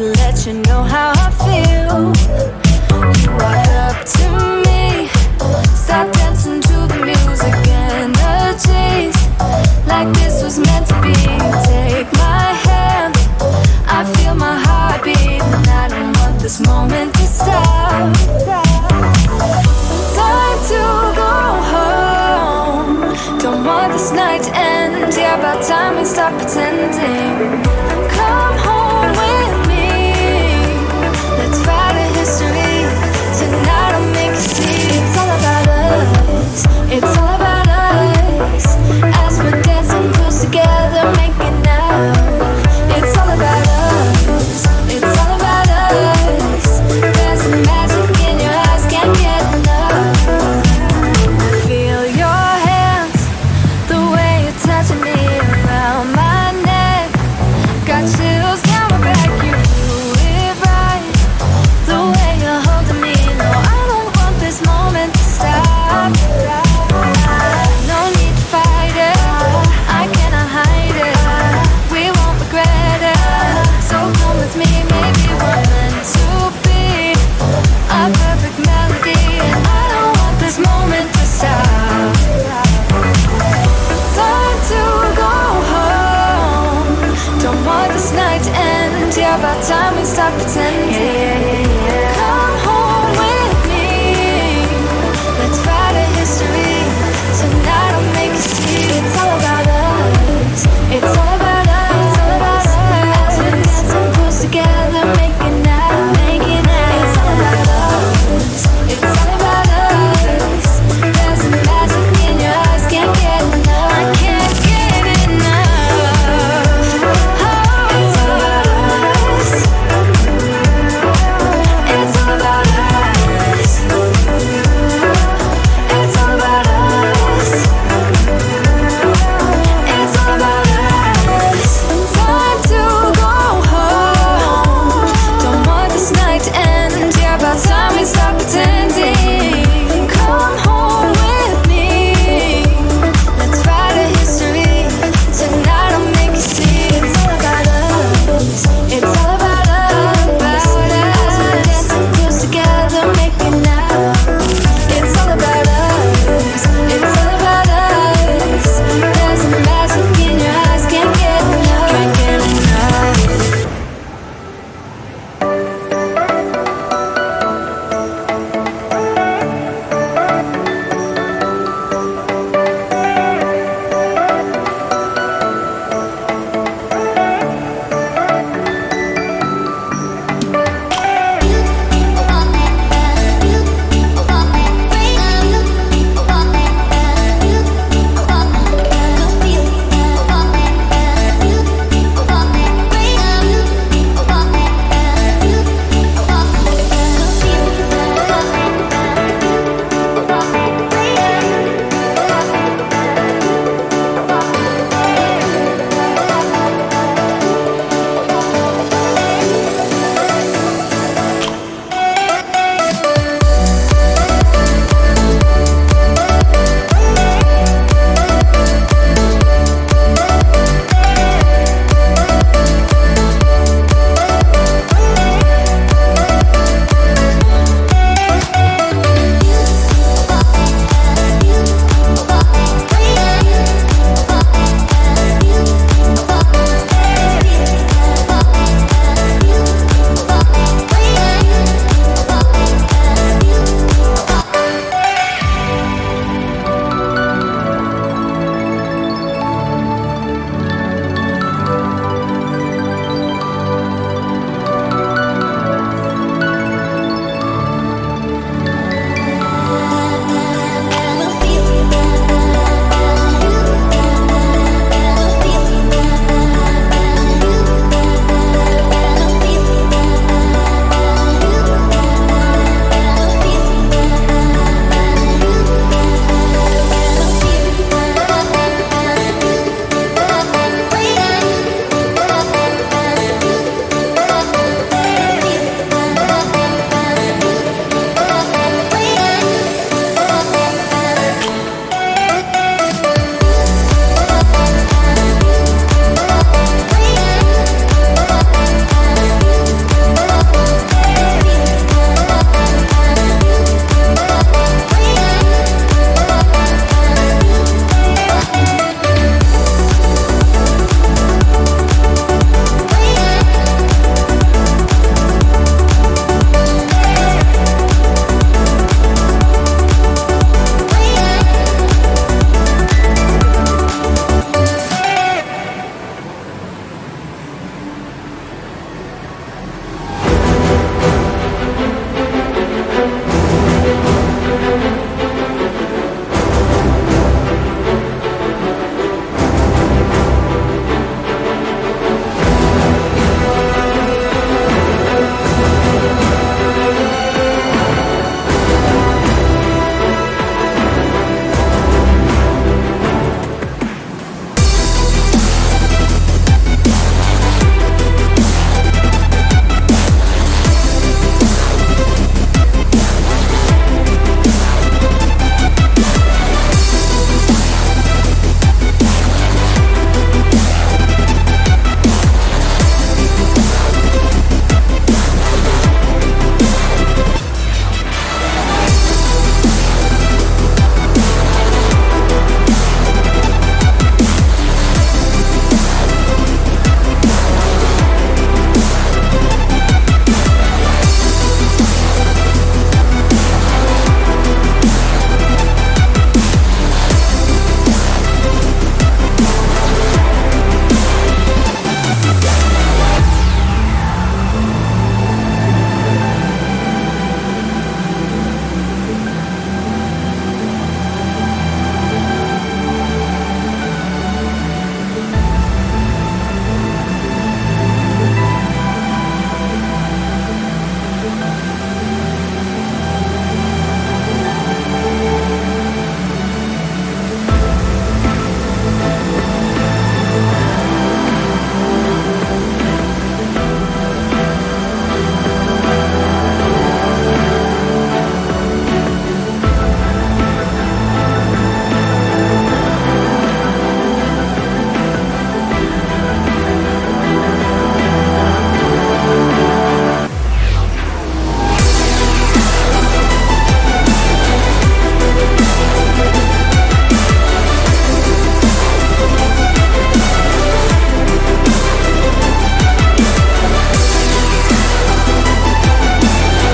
to let you know how I feel. You walk up to me, start dancing to the music, energies like this was meant to be. Take my hand, I feel my heart beat, and I don't want this moment to stop. Time to go home, don't want this night to end. Yeah, about time we stop pretending. Come home with me, let's write a history. Tonight I'll make you see. It's all about us, it's all about us. As we're dancing close together, making out. It's all about us, it's all about us. There's some magic in your eyes, can't get enough. Feel your hands, the way you're touching me around my neck. Got chills down my back, you do it right. The way you're holding me, no, I don't want this moment to stop. No need to fight it, I cannot hide it. We won't regret it, so come with me, maybe we're meant to be. A perfect melody, and I don't want this moment to stop. Time to go home, don't want this night to end. Yeah, about time we stop pretending.